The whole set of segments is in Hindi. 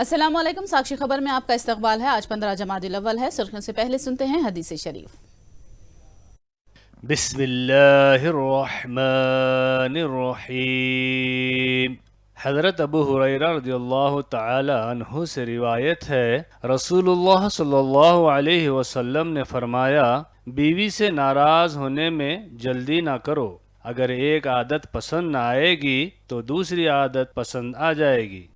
अस्सलाम वालेकुम। साक्षी खबर में आपका इस्तकबाल है। आज 15 जमादिल अव्वल है। सुर्खियों से पहले सुनते हैं हदीस शरीफ। बिस्मिल्लाहिर्रहमानिर्रहीम। हज़रत अबू हुरैरा रज़ियल्लाहु तआला अन्हु से रिवायत है, रसूलुल्लाह सल्लल्लाहु अलैहि वसल्लम ने फरमाया, बीवी से नाराज़ होने में जल्दी ना करो। अगर एक आदत पसंद ना आएगी तो दूसरी आदत पसंद आ जाएगी।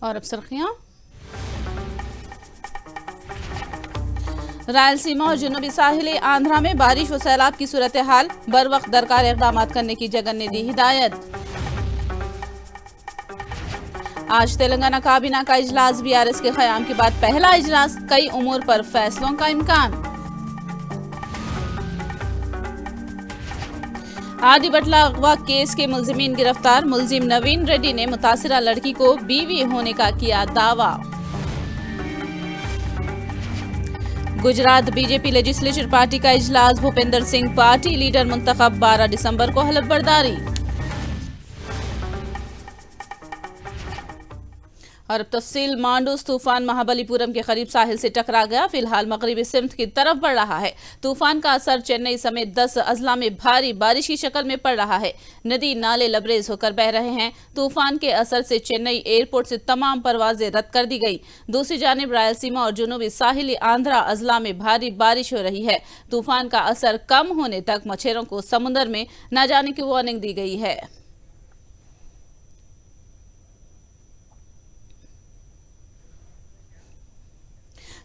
और अब सुर्खियां। रायलसीमा और जुनूबी साहिल आंध्रा में बारिश व सैलाब की सूरत हाल, बर वक्त दरकार इकदाम करने की जगन ने दी हिदायत। आज तेलंगाना काबीना का इजलास, बीआरएस के क़याम के बाद पहला इजलास, कई उमूर पर फैसलों का इम्कान। आदि बटला अगवा केस के मुलजिमीन गिरफ्तार, मुलजिम नवीन रेड्डी ने मुतासिरा लड़की को बीवी होने का किया दावा। गुजरात बीजेपी लेजिस्लेचर पार्टी का इजलास, भूपेंद्र सिंह पार्टी लीडर मुंतखब, 12 दिसंबर को हलफ बर्दारी। और अब तफसील। मांडूस तूफान महाबलीपुरम के करीब साहिल से टकरा गया, फिलहाल मगरिबी सिमत की तरफ बढ़ रहा है। तूफान का असर चेन्नई समेत 10 अजला में भारी बारिश की शक्ल में पड़ रहा है। नदी नाले लबरेज होकर बह रहे हैं। तूफान के असर से चेन्नई एयरपोर्ट से तमाम परवाजें रद्द कर दी गई। दूसरी जानिब रायलसीमा और जुनूबी साहिली आंध्रा अजला में भारी बारिश हो रही है। तूफान का असर कम होने तक मछेरों को समुद्र में न जाने की वार्निंग दी गई है।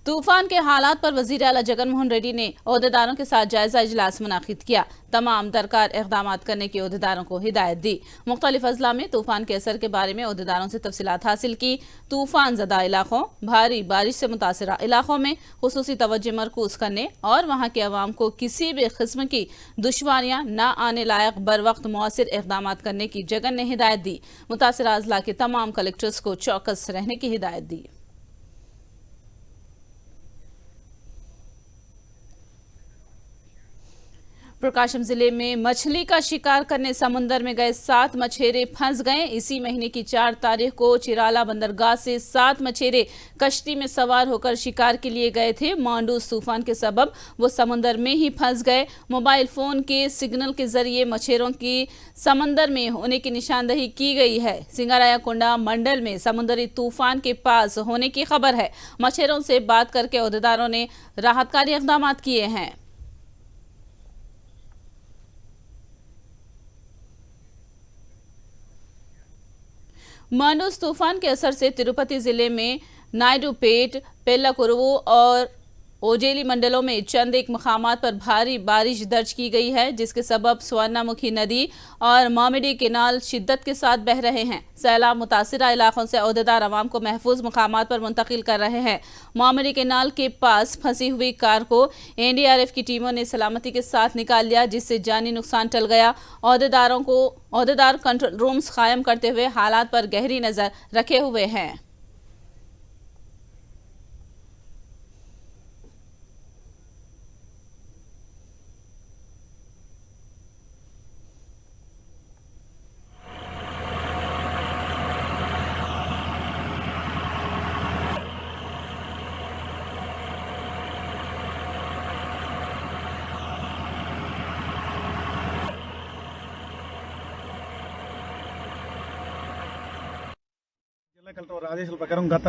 तूफान के हालात पर वजीर आला जगनमोहन रेड्डी ने ओहदेदारों के साथ जायजा इजलास मुनाकिद किया। तमाम दरकार इकदाम करने की ओहदेदारों को हिदायत दी। मुख्तलिफ अजला में तूफान के असर के बारे में ओहदेदारों से तफसीलात हासिल की। तूफान ज़दा इलाकों, भारी बारिश से मुतासरा इलाकों में खुसूसी तवज्जो मरकूज करने और वहाँ के अवाम को किसी भी किस्म की दुश्वारियाँ न आने लायक बर वक्त मौसर इकदाम करने की जगन ने हिदायत दी। मुतासरा अजला के तमाम कलेक्टर्स को चौकस रहने की हिदायत दी। प्रकाशम जिले में मछली का शिकार करने समुद्र में गए 7 मछेरे फंस गए। इसी महीने की 4 तारीख को चिराला बंदरगाह से 7 मछेरे कश्ती में सवार होकर शिकार के लिए गए थे। मांडूस तूफान के सबब वो समुद्र में ही फंस गए। मोबाइल फोन के सिग्नल के जरिए मछेरों की समंदर में होने की निशानदही की गई है। सिंगाराया कुंडा मंडल में समुद्री तूफान के पास होने की खबर है। मछेरों से बात करके ओहदेदारों ने राहतकारी इकदाम किए हैं। मांडूस तूफान के असर से तिरुपति जिले में नायडूपेट, पेल्लाकुरुवु और ओजेली मंडलों में चंद एक मकामात पर भारी बारिश दर्ज की गई है, जिसके सबब स्वर्णमुखी नदी और मामिडी केनाल शिद्दत के साथ बह रहे हैं। सैलाब मुतासिरा इलाकों से ओहदेदार अवाम को महफूज मकामात पर मुंतकिल कर रहे हैं। मामिडी केनाल के पास फंसी हुई कार को एनडीआरएफ की टीमों ने सलामती के साथ निकाल लिया, जिससे जानी नुकसान टल गया। ओहदेदार कंट्रोल रूम्स कायम करते हुए हालात पर गहरी नजर रखे हुए हैं। జిల్లా కలెక్టర్ ఆదేశాల ప్రకారం గత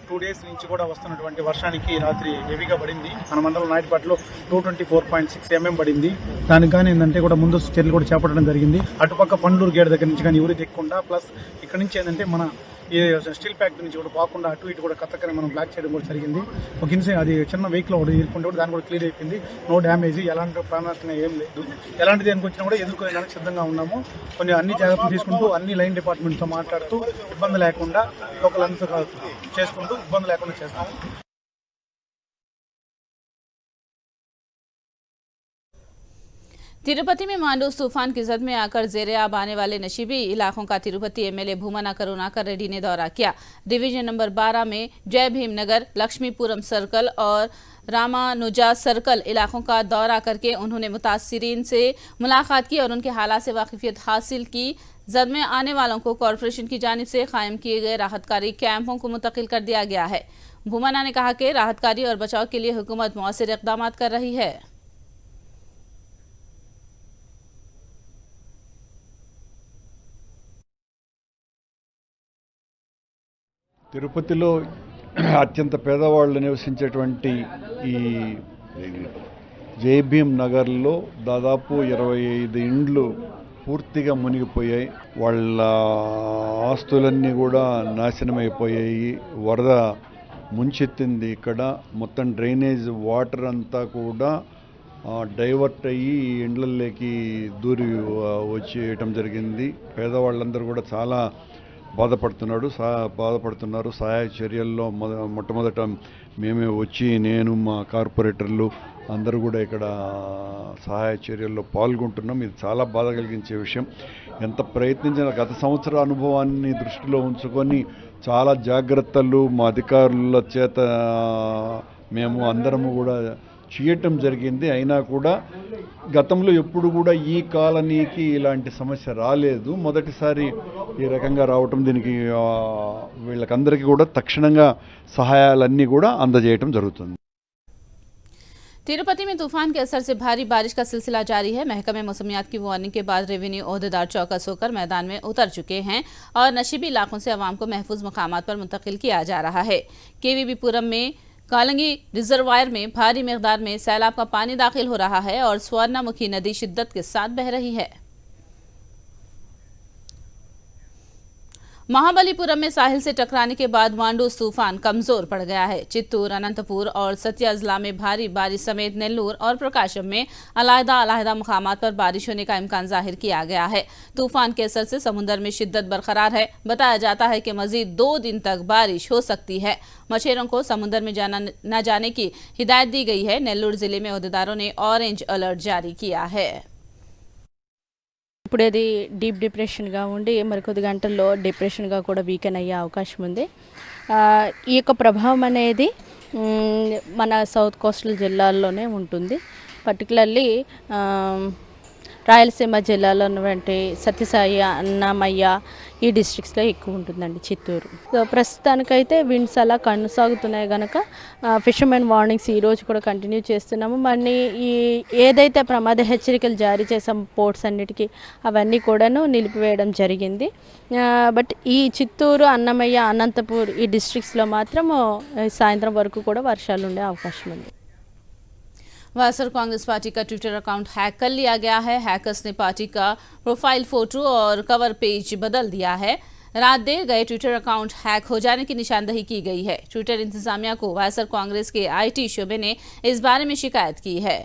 2 డేస్ నుంచి కూడా వస్తున్నటువంటి వర్షానికి రాత్రి హెవీగా పడింది. మన మండలం నాయుడుపేటలో 224.6 mm పడింది. దానికి కానీ ఏంటంటే కూడా ముందస్తు చర్యలు కూడా చేపట్టడం జరిగింది. అటుపక్క పండ్లూరు గేట్ దగ్గర నుంచి కానీ ఎవరు దిక్కుండా, ప్లస్ ఇక్కడ నుంచి ఏంటంటే మన ఈ స్టీల్ ఫ్యాక్టరీ నుంచి కూడా పోకుండా అటు ఇటు కూడా కథకని మనం బ్లాక్ చేయడం కూడా జరిగింది. ఒక ఇన్సిడెంట్, అది చిన్న వెహికల్ ఒకటి ఇరుకుంటే కూడా దాన్ని కూడా క్లియర్ అయిపోయింది. నో డ్యామేజ్, ఎలాంటి ప్రాణాలు ఏం లేదు. ఎలాంటి దేనికి వచ్చినా కూడా ఎదుర్కోవడానికి సిద్ధంగా ఉన్నాము. కొన్ని అన్ని జాగ్రత్తలు తీసుకుంటూ అన్ని లైన్ డిపార్ట్మెంట్తో మాట్లాడుతూ ఇబ్బంది లేకుండా లోకలంతా చేసుకుంటూ ఇబ్బంది లేకుండా చేస్తాము. तिरुपति में मांडूस तूफान की जद में आकर जेरे आब आने वाले नशीबी इलाकों का तिरुपति एमएलए भूमना करुणाकर रेड्डी ने दौरा किया। डिवीजन नंबर 12 में जय भीम नगर, लक्ष्मीपुरम सर्कल और रामानुजा सर्कल इलाकों का दौरा करके उन्होंने मुतासिरीन से मुलाकात की और उनके हालात से वाकिफियत हासिल की। जद में आने वालों को कॉरपोरेशन की जानिब से कायम किए गए राहतकारी कैंपों को मुंतकिल कर दिया गया है। भूमना ने कहा कि राहतकारी और बचाव के लिए हुकूमत मौसर इक़दाम कर रही है। తిరుపతిలో అత్యంత పేదవాళ్ళు నివసించేటువంటి ఈ జైభీం నగర్లో దాదాపు 25 ఇండ్లు పూర్తిగా మునిగిపోయాయి. వాళ్ళ ఆస్తులన్నీ కూడా నాశనమైపోయాయి. వరద ముంచెత్తింది. ఇక్కడ మొత్తం డ్రైనేజ్ వాటర్ అంతా కూడా డైవర్ట్ అయ్యి ఇండ్లలోకి దూరి వచ్చేయటం జరిగింది. పేదవాళ్ళందరూ కూడా చాలా బాధపడుతున్నారు. సహాయ చర్యల్లో మొట్టమొదట మేమే వచ్చి నేను మా కార్పొరేటర్లు అందరూ కూడా ఇక్కడ సహాయ చర్యల్లో పాల్గొంటున్నాం. ఇది చాలా బాధ కలిగించే విషయం. ఎంత ప్రయత్నించిన గత సంవత్సర అనుభవాన్ని దృష్టిలో ఉంచుకొని చాలా జాగ్రత్తలు మా అధికారుల చేత మేము అందరము కూడా చేయటం జరిగింది. అయినా కూడా గతంలో ఎప్పుడు కూడా ఈ కాలనీకి ఇలాంటి సమస్య రాలేదు. మొదటిసారి ఈ రకంగా రావటం దీనికి వీళ్ళకందరికీ కూడా తక్షణంగా సహాయాలన్నీ కూడా అందజేయటం జరుగుతుంది. तिरुपति में तूफान के असर से भारी बारिश का सिलसिला जारी है। महकमे मौसमियात की वार्निंग के बाद रेवेन्यू ओहदेदार चौकस होकर मैदान में उतर चुके हैं और नशीबी इलाकों से अवाम को महफूज मकामात पर मुंतकिल किया जा रहा है। केवीबीपुरम में कालंगी रिजर्वायर में भारी मिकदार में सैलाब का पानी दाखिल हो रहा है और स्वर्णमुखी नदी शिद्दत के साथ बह रही है। महाबलीपुरम में साहिल से टकराने के बाद मांडूस तूफान कमजोर पड़ गया है। चित्तूर, अनंतपुर और सतिया जिला में भारी बारिश समेत नेल्लूर और प्रकाशम में अलहदा मकामात पर बारिश होने का इम्कान जाहिर किया गया है। तूफान के असर से समुद्र में शिद्दत बरकरार है। बताया जाता है कि मजीद 2 दिन तक बारिश हो सकती है। मछेरों को समुद्र में न जाने की हिदायत दी गई है। नेल्लूर जिले में ओहदेदारों ने ऑरेंज अलर्ट जारी किया है। ఇప్పుడు అది డీప్ డిప్రెషన్గా ఉండి మరికొద్ది గంటల్లో డిప్రెషన్గా కూడా వీకెన్ అయ్యే అవకాశం ఉంది. ఈ యొక్క ప్రభావం అనేది మన సౌత్ కోస్టల్ జిల్లాల్లోనే ఉంటుంది. పర్టికులర్లీ రాయలసీమ జిల్లాలో ఉన్నటువంటి సత్యసాయి, అన్నమయ్య ఈ డిస్ట్రిక్ట్స్లో ఎక్కువ ఉంటుందండి. చిత్తూరు సో ప్రస్తుతానికైతే విండ్స్ అలా కొనసాగుతున్నాయి కనుక ఫిషర్మెన్ వార్నింగ్స్ ఈరోజు కూడా కంటిన్యూ చేస్తున్నాము. మరి ఈ ఏదైతే ప్రమాద హెచ్చరికలు జారీ చేసాం పోర్ట్స్ అన్నిటికీ అవన్నీ కూడాను నిలిపివేయడం జరిగింది. బట్ ఈ చిత్తూరు, అన్నమయ్య, అనంతపూర్ ఈ డిస్ట్రిక్ట్స్లో మాత్రం సాయంత్రం వరకు కూడా వర్షాలు ఉండే అవకాశం ఉంది. वासर कांग्रेस पार्टी का ट्विटर अकाउंट हैक कर लिया गया है। हैकर्स ने पार्टी का प्रोफाइल फोटो और कवर पेज बदल दिया है। रात देर गए ट्विटर अकाउंट हैक हो जाने की निशानदही की गई है। ट्विटर इंतजामिया को वासर कांग्रेस के IT शोबे ने इस बारे में शिकायत की है।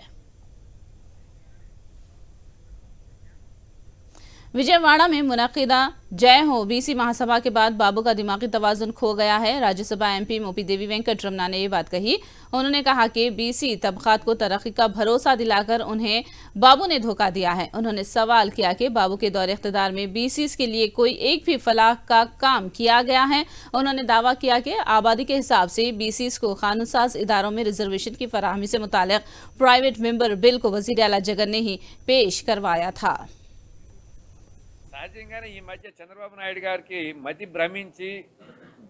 विजयवाड़ा में मुनक्किदा जय हो BC महासभा के बाद बाबू का दिमागी तवाजुन खो गया है। राज्यसभा MP मोपी देवी वेंकट रमना ने ये बात कही। उन्होंने कहा कि BC तबकात को तरक्की का भरोसा दिलाकर उन्हें बाबू ने धोखा दिया है। उन्होंने सवाल किया कि बाबू के दौरे इख्तिदार में BCs के लिए कोई एक भी फलाह का काम किया गया है। उन्होंने दावा किया कि आबादी के हिसाब से BCs को कानूनसाज इदारों में रिजर्वेशन की फराहमी से मुतालिक प्राइवेट मेंबर बिल को वजीर आला जगन ने ही पेश करवाया था। సహజంగానే ఈ మధ్య చంద్రబాబు నాయుడు గారికి మతి భ్రమించి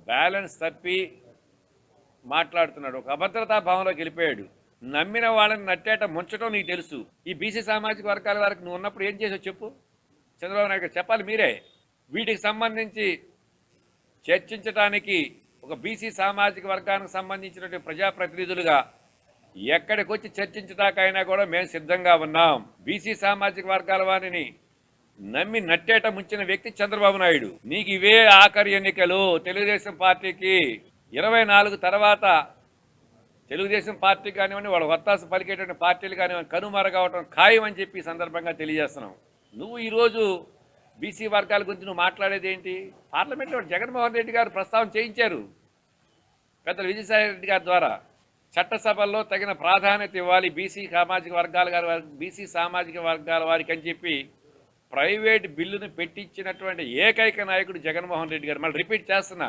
బ్యాలెన్స్ తప్పి మాట్లాడుతున్నాడు. ఒక అభద్రతా భావంలోకి వెళ్ళిపోయాడు. నమ్మిన వాళ్ళని నట్టేట ముంచడం నీకు తెలుసు. ఈ బీసీ సామాజిక వర్గాల వారికి నువ్వు ఉన్నప్పుడు ఏం చేసావు చెప్పు. చంద్రబాబు నాయుడు గారు చెప్పాలి మీరే. వీటికి సంబంధించి చర్చించడానికి ఒక బీసీ సామాజిక వర్గానికి సంబంధించినటువంటి ప్రజాప్రతినిధులుగా ఎక్కడికి వచ్చి చర్చించడానికైనా కూడా మేము సిద్ధంగా ఉన్నాం. బీసీ సామాజిక వర్గాల వారిని నమ్మి నట్టేట ముంచిన వ్యక్తి చంద్రబాబు నాయుడు. నీకు ఇవే ఆఖరి ఎన్నికలు. తెలుగుదేశం పార్టీకి 24 తర్వాత తెలుగుదేశం పార్టీ కానివ్వండి, వాళ్ళ వత్తాసు పలికేటువంటి పార్టీలు కానివ్వండి కనుమరుగవటం ఖాయం అని చెప్పి సందర్భంగా తెలియజేస్తున్నాం. నువ్వు ఈరోజు బీసీ వర్గాల గురించి నువ్వు మాట్లాడేది ఏంటి? పార్లమెంట్లో జగన్మోహన్ రెడ్డి గారు ప్రస్తావన చేయించారు పెద్దలు విజయసాయి రెడ్డి గారి ద్వారా. చట్టసభల్లో తగిన ప్రాధాన్యత ఇవ్వాలి బీసీ సామాజిక వర్గాల వారికి అని చెప్పి ప్రైవేట్ బిల్లును పెట్టించినటువంటి ఏకైక నాయకుడు జగన్మోహన్ రెడ్డి గారు. మళ్ళీ రిపీట్ చేస్తున్నా.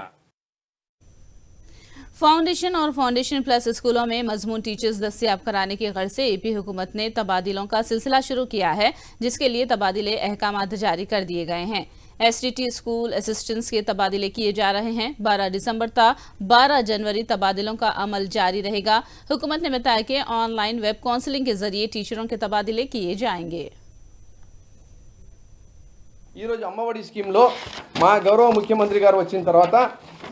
फाउंडेशन और फाउंडेशन प्लस स्कूलों में मजमून टीचर्स दस्तयाब कराने की गर्ज से AP हुकूमत ने तबादलों का सिलसिला शुरू किया है, जिसके लिए तबादले अहकामात जारी कर दिए गए हैं। एसटीटी स्कूल असिस्टेंट्स के तबादले किए जा रहे हैं। 12 दिसंबर तक 12 जनवरी तबादलों का अमल जारी रहेगा। हुकूमत ने बताया कि ऑनलाइन वेब काउंसलिंग के जरिए टीचरों के तबादले किए जाएंगे। ఈరోజు అమ్మఒడి స్కీమ్లో మా గౌరవ ముఖ్యమంత్రి గారు వచ్చిన తర్వాత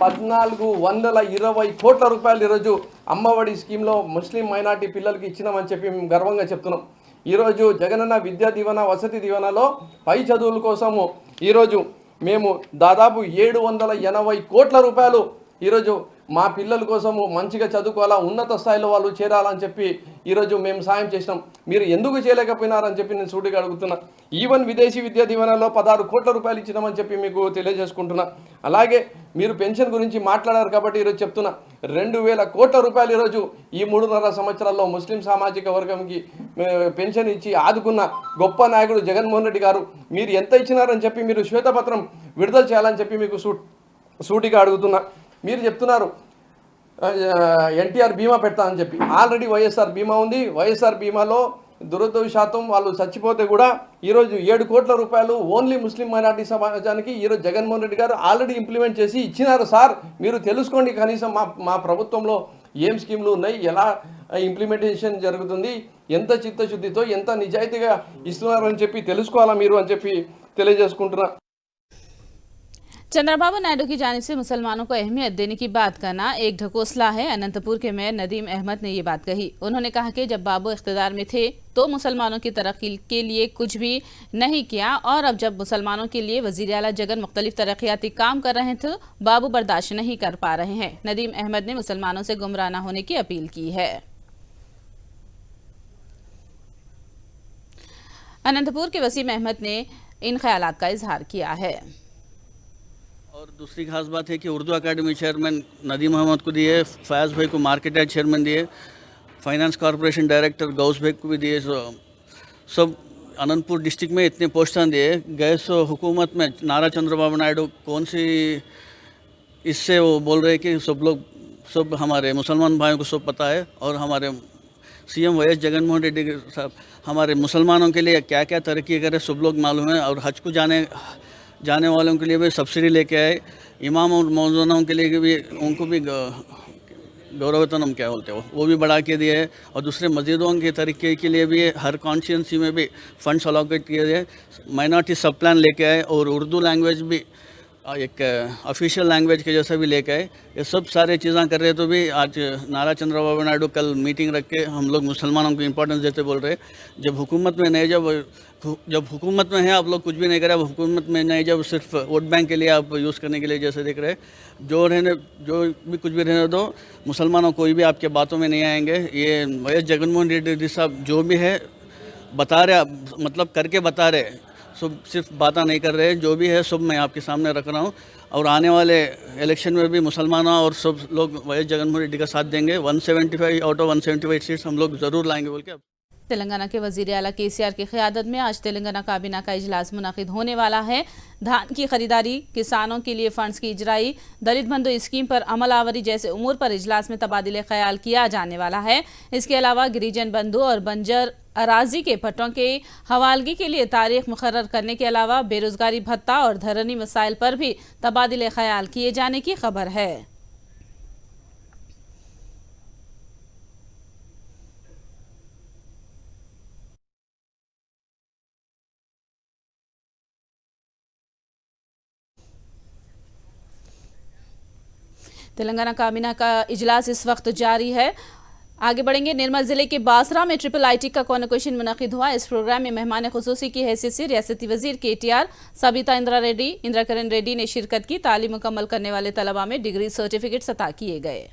1420 కోట్ల రూపాయలు ఈరోజు అమ్మఒడి స్కీమ్లో ముస్లిం మైనార్టీ పిల్లలకి ఇచ్చినామని చెప్పి మేము గర్వంగా చెప్తున్నాం. ఈరోజు జగనన్న విద్యా దీవెన వసతి దీవెనలో పై చదువుల కోసము ఈరోజు మేము దాదాపు 780 కోట్ల రూపాయలు ఈరోజు మా పిల్లల కోసము మంచిగా చదువుకోవాలా, ఉన్నత స్థాయిలో వాళ్ళు చేరాలని చెప్పి ఈరోజు మేము సాయం చేసినాం. మీరు ఎందుకు చేయలేకపోయినారని చెప్పి నేను సూటిగా అడుగుతున్నా. ఈవెన్ విదేశీ విద్యా దీవెనలో 16 కోట్ల రూపాయలు ఇచ్చినామని చెప్పి మీకు తెలియజేసుకుంటున్నా. అలాగే మీరు పెన్షన్ గురించి మాట్లాడారు కాబట్టి ఈరోజు చెప్తున్నా, 2000 కోట్ల రూపాయలు ఈరోజు ఈ 3.5 సంవత్సరాల్లో ముస్లిం సామాజిక వర్గంకి పెన్షన్ ఇచ్చి ఆదుకున్న గొప్ప నాయకుడు జగన్మోహన్ రెడ్డి గారు. మీరు ఎంత ఇచ్చినారని చెప్పి మీరు శ్వేతపత్రం విడుదల చేయాలని చెప్పి మీకు సూటిగా అడుగుతున్నా. మీరు చెప్తున్నారు ఎన్టీఆర్ బీమా పెడతా అని చెప్పి. ఆల్రెడీ వైఎస్ఆర్ బీమా ఉంది. వైఎస్ఆర్ బీమాలో దురదృష్టవశాతం వాళ్ళు చచ్చిపోతే కూడా ఈరోజు 7 కోట్ల రూపాయలు ఓన్లీ ముస్లిం మైనార్టీ సమాజానికి ఈరోజు జగన్మోహన్ రెడ్డి గారు ఆల్రెడీ ఇంప్లిమెంట్ చేసి ఇచ్చినారు. సార్ మీరు తెలుసుకోండి, కనీసం మా ప్రభుత్వంలో ఏం స్కీమ్లు ఉన్నాయి, ఎలా ఇంప్లిమెంటేషన్ జరుగుతుంది, ఎంత చిత్తశుద్ధితో ఎంత నిజాయితీగా ఇస్తున్నారని చెప్పి తెలుసుకోవాలా మీరు అని చెప్పి తెలియజేసుకుంటున్నా. चंद्रबाबू नायडू की जानिब से मुसलमानों को अहमियत देने की बात करना एक ढकोसला है। अनंतपुर के मेयर नदीम अहमद ने ये बात कही। उन्होंने कहा कि जब बाबू इख्तिदार में थे तो मुसलमानों की तरक्की के लिए कुछ भी नहीं किया, और अब जब मुसलमानों के लिए वजीर आला जगन मुख्तलिफ तरक्याती काम कर रहे थे, बाबू बर्दाश्त नहीं कर पा रहे हैं। नदीम अहमद ने मुसलमानों से गुमराह न होने की अपील की है। अनंतपुर के वसीम अहमद ने इन ख्यालात का इजहार किया है। और दूसरी खास बात है कि उर्दू अकेडमी चेयरमैन नदीम अहमद को दिए, फयाज भाई को मार्केट यार्ड चेयरमैन दिए, फाइनेंस कॉरपोरेशन डायरेक्टर गौस भाई को भी दिए। सब अनंतपुर डिस्ट्रिक्ट में इतने पोस्टां दिए गए। सो हुकूमत में नारा चंद्रबाबू नायडू कौन सी इससे वो बोल रहे कि सब हमारे मुसलमान भाइयों को सब पता है, और हमारे सीएम वाईएस जगनमोहन रेड्डी साहब हमारे मुसलमानों के लिए क्या क्या तरक्की करे सब लोग मालूम है। और हज को जाने वालों के लिए भी सब्सिडी लेके आए। इमाम और मौजूदों के लिए भी उनको भी गौरवतनम क्या बोलते हो वो भी बढ़ा के दिए है। और दूसरे मस्जिदों के तरीके के लिए भी हर कॉन्स्टिट्यूंसी में भी फंड्स अलोकेट किए गए। माइनॉरिटी सब प्लान लेके आए, और उर्दू लैंग्वेज भी एक ऑफिशियल लैंग्वेज के जैसा भी लेके आए। ये सब सारे चीज़ें कर रहे तो भी आज नारा चंद्रबाबू नायडू कल मीटिंग रख के हम लोग मुसलमानों को इम्पोर्टेंस देते बोल रहे। जब हुकूमत में नहीं, जब हुकूमत में है आप लोग कुछ भी नहीं कर रहे। हुकूमत में नहीं, जब सिर्फ वोट बैंक के लिए आप यूज़ करने के लिए जैसे देख रहे, जो भी कुछ भी रहने दो, मुसलमानों कोई भी आपके बातों में नहीं आएंगे। ये वाईएस जगनमोहन रेड्डी साहब जो भी है बता रहे, मतलब करके बता रहे, सब सिर्फ बातें नहीं कर रहे। जो भी है सब मैं आपके सामने रख रहा हूँ। और आने वाले इलेक्शन में भी मुसलमानों और सब लोग वाईएस जगनमोहन रेड्डी का साथ देंगे। 175 आउट ऑफ 175 सीट्स हम लोग ज़रूर लाएंगे बोल के। तेलंगाना के वजीर आला केसीआर की क़यादत में आज तेलंगाना काबीना का इजलास मुनाकिद होने वाला है। धान की खरीदारी, किसानों के लिए फंड्स की इजराई, दलित बंधु स्कीम पर अमल आवरी जैसे उमूर पर इजलास में तबादिले ख्याल किया जाने वाला है। इसके अलावा गिरिजन बंधु और बंजर अराजी के पट्टों के हवालगी के लिए तारीख मुकर्रर करने के अलावा बेरोजगारी भत्ता और धरनी मसाइल पर भी तबादिले ख्याल किए जाने की खबर है। तेलंगाना काबीना का इजलास इस वक्त जारी है। आगे बढ़ेंगे। निर्मल जिले के बासरा में ट्रिपल आईटी का कॉन्वोकेशन मुनक़िद हुआ। इस प्रोग्राम में मेहमान खुसूसी की हैसियत से रियासती वजीर केटीआर, सबिता इंद्राकरण रेड्डी ने शिरकत की। तालीम मुकम्मल करने वाले तलबा में डिग्री सर्टिफिकेट अता किए गए।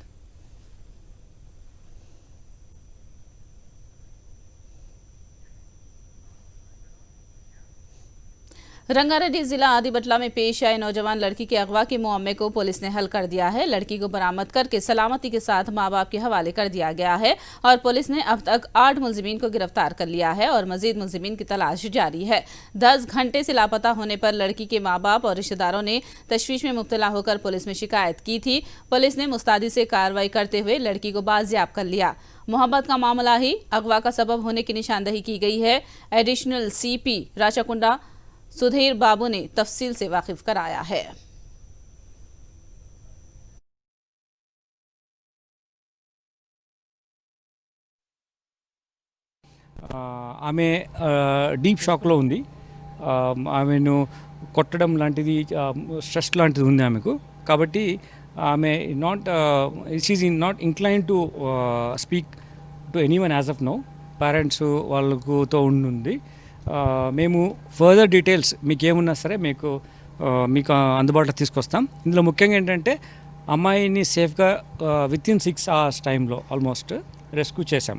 रंगारेड्डी जिला आदिबटला में पेश आए नौजवान लड़की के अगवा के मुअम्मे को पुलिस ने हल कर दिया है। लड़की को बरामद करके सलामती के साथ मां बाप के हवाले कर दिया गया है और पुलिस ने अब तक 8 मुलजिमीन को गिरफ्तार कर लिया है और मजीद मुलजिमीन की तलाश जारी है। 10 घंटे से लापता होने पर लड़की के मां बाप और रिश्तेदारों ने तशवीश में मुब्तला होकर पुलिस में शिकायत की थी। पुलिस ने मुस्तैदी से कार्रवाई करते हुए लड़की को बाजियाब कर लिया। मोहब्बत का मामला ही अगवा का सबब होने की निशानदही की गई है। एडिशनल सीपी राचाकुंडा सुधीर बाबू ने तफसील से वाकिफ कराया है। ఆమె డీప్ షాక్లో ఉంది. ఆమెను కొట్టడం లాంటిది స్ట్రెస్ లాంటిది ఉంది ఆమెకు. కాబట్టి ఆమె she's not inclined to speak to anyone as of now. Parents వాళ్ళతో ఉంది. మేము ఫర్దర్ డీటెయిల్స్ మీకు ఏమున్నా సరే మీకు అందుబాటులో తీసుకొస్తాం. ఇందులో ముఖ్యంగా ఏంటంటే అమ్మాయిని సేఫ్గా వితిన్ 6 hours టైంలో ఆల్మోస్ట్ రెస్క్యూ చేశాం.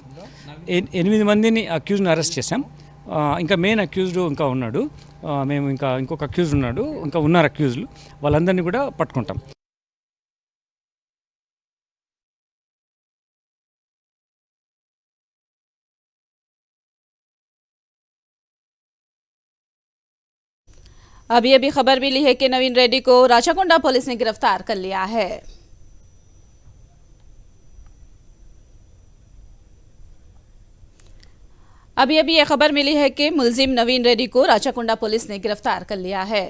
8 మందిని అక్యూజ్ని అరెస్ట్ చేశాం. ఇంకా మెయిన్ అక్యూజ్డ్ ఇంకా ఉన్నాడు. మేము ఇంకొక అక్యూజ్డ్ ఉన్నాడు, ఇంకా ఉన్నారు అక్యూజ్లు. వాళ్ళందరినీ కూడా పట్టుకుంటాం. अभी खबर मिली है कि नवीन रेड्डी को राचाकोंडा पुलिस ने गिरफ्तार कर लिया है। अभी ये खबर मिली है कि मुलजिम नवीन रेड्डी को राचाकोंडा पुलिस ने गिरफ्तार कर लिया है।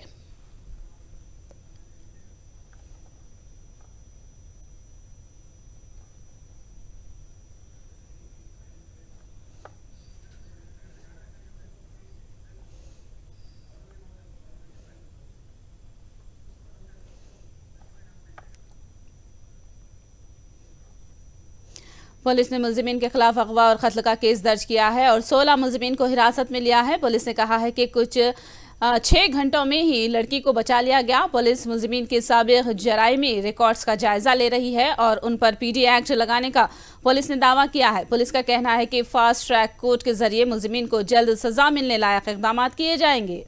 पुलिस ने मुलजिमीन के खिलाफ अगवा और कत्ल का केस दर्ज किया है और 16 मुलजिमीन को हिरासत में लिया है। पुलिस ने कहा है कि कुछ 6 घंटों में ही लड़की को बचा लिया गया। पुलिस मुलजिमीन के साबिक जराइमी रिकॉर्ड्स का जायजा ले रही है और उन पर पीडी एक्ट लगाने का पुलिस ने दावा किया है। पुलिस का कहना है कि फास्ट ट्रैक कोर्ट के जरिए मुलजिमीन को जल्द सजा मिलने लायक इकदाम किए जाएंगे।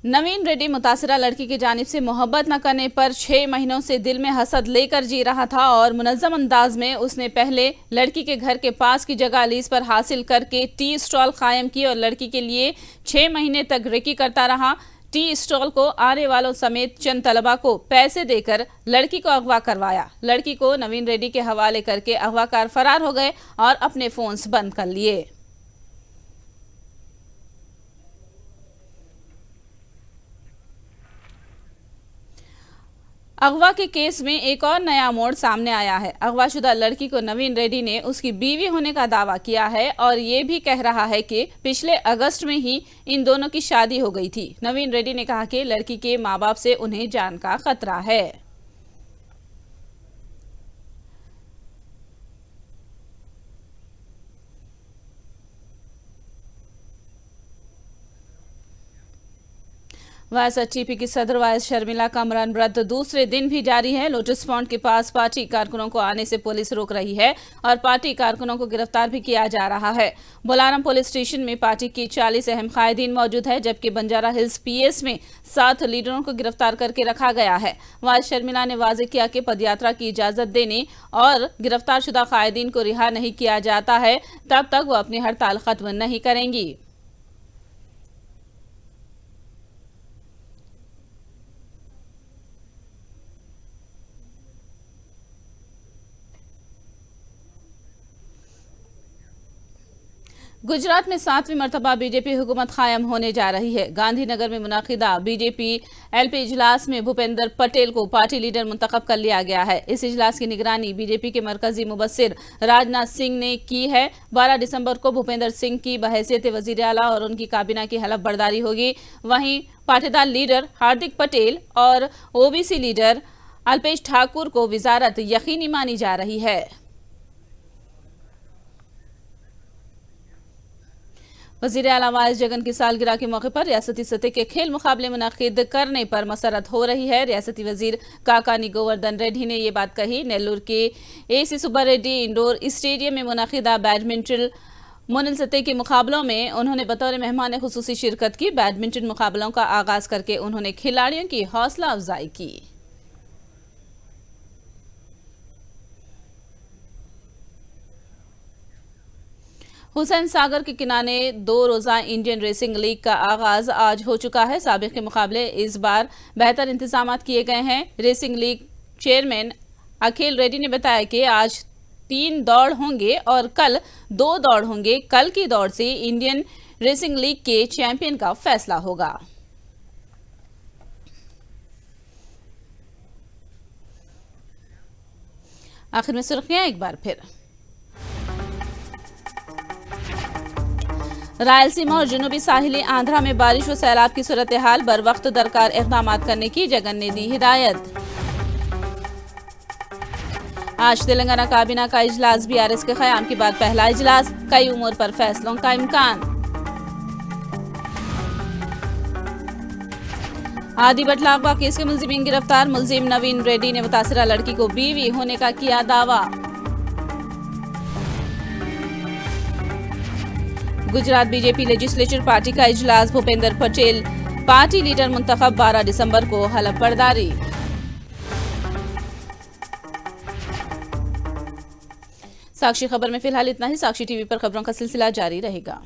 नवीन रेड्डी मुतासिरा लड़की की जानिब से मोहब्बत न करने पर 6 महीनों से दिल में हसद लेकर जी रहा था और मुनज़्ज़म अंदाज में उसने पहले लड़की के घर के पास की जगह लीज पर हासिल करके टी स्टॉल कायम की और लड़की के लिए 6 महीने तक रेकी करता रहा। टी स्टॉल को आने वालों समेत चंद तलबा को पैसे देकर लड़की को अगवा करवाया। लड़की को नवीन रेड्डी के हवाले करके अगवाकार फरार हो गए और अपने फोन्स बंद कर लिए। अगवा के केस में एक और नया मोड़ सामने आया है। अगवाशुदा लड़की को नवीन रेड्डी ने उसकी बीवी होने का दावा किया है और ये भी कह रहा है कि पिछले अगस्त में ही इन दोनों की शादी हो गई थी। नवीन रेड्डी ने कहा कि लड़की के मां बाप से उन्हें जान का खतरा है। वाईएसआरसीपी की सदर वाइस शर्मिला का अमरान व्रत दूसरे दिन भी जारी है। लोटस पॉइंट के पास पार्टी कारकुनों को आने से पुलिस रोक रही है और पार्टी कारकुनों को गिरफ्तार भी किया जा रहा है। बोलाराम पुलिस स्टेशन में पार्टी की 40 अहम कायदीन मौजूद है, जबकि बंजारा हिल्स पीएस में 7 लीडरों को गिरफ्तार करके रखा गया है। वाइस शर्मिला ने वाजे किया कि पदयात्रा की इजाजत देने और गिरफ्तार शुदा कायदीन को रिहा नहीं किया जाता है तब तक वो अपनी हड़ताल खत्म नहीं करेंगी। गुजरात में 7वीं मरतबा बीजेपी हुकूमत कायम होने जा रही है। गांधीनगर में मुनाकिदा बीजेपी एलपी इजलास में भूपेंद्र पटेल को पार्टी लीडर मुंतखब कर लिया गया है। इस इजलास की निगरानी बीजेपी के मरकजी मुबस्सिर राजनाथ सिंह ने की है। 12 दिसंबर को भूपेंद्र सिंह की बहैसियत वजीर आला और उनकी काबीना की हलफ बर्दारी होगी। वहीं पाटीदार लीडर हार्दिक पटेल और ओबीसी लीडर अल्पेश ठाकुर को विजारत यकीनी मानी जा रही है। वज़ीर आला वाइस जगन की सालगिरह के मौके पर रियासती सतह के खेल मुकाबले मुनाकिद करने पर मसरत हो रही है। रियासती वजीर काकानी गोवर्धन रेड्डी ने ये बात कही। नेल्लूर के AC Subba Reddy indoor stadium में मुनाकिदा बैडमिंटन मुनल सतह के मुकाबलों में उन्होंने बतौर मेहमान खुसूसी शिरकत की। बैडमिंटन मुकाबलों का आगाज करके उन्होंने खिलाड़ियों की हौसला अफजाई की। हुसैन सागर के किनारे 2 रोजा इंडियन रेसिंग लीग का आगाज आज हो चुका है। साबिक के मुकाबले इस बार बेहतर इंतजाम किए गए हैं। रेसिंग लीग चेयरमैन अखिल रेड्डी ने बताया कि आज 3 दौड़ होंगे और कल 2 दौड़ होंगे। कल की दौड़ से इंडियन रेसिंग लीग के चैंपियन का फैसला होगा। आखिर में सुर्खियां एक बार फिर। रायलसीमा और जुनूबी साहिली आंध्रा में बारिश व सैलाब की सूरत हाल, बर वक्त दरकार इक़दाम करने की जगन ने दी हिदायत। आज तेलंगाना काबीना का इजलास, बीआरएस के क़याम के बाद पहला इजलास, कई उमूर पर फैसलों का इम्कान। आदि बटला अगवा केस के मुलजिमीन गिरफ्तार, मुलजिम नवीन रेड्डी ने मुतासिरा लड़की को बीवी होने का किया दावा। गुजरात बीजेपी लेजिस्लेचर पार्टी का इजलास, भूपेंद्र पटेल पार्टी लीडर मुंतखब, 12 दिसंबर को हलफ बर्दारी। साक्षी खबर में फिलहाल इतना ही। साक्षी टीवी पर खबरों का सिलसिला जारी रहेगा।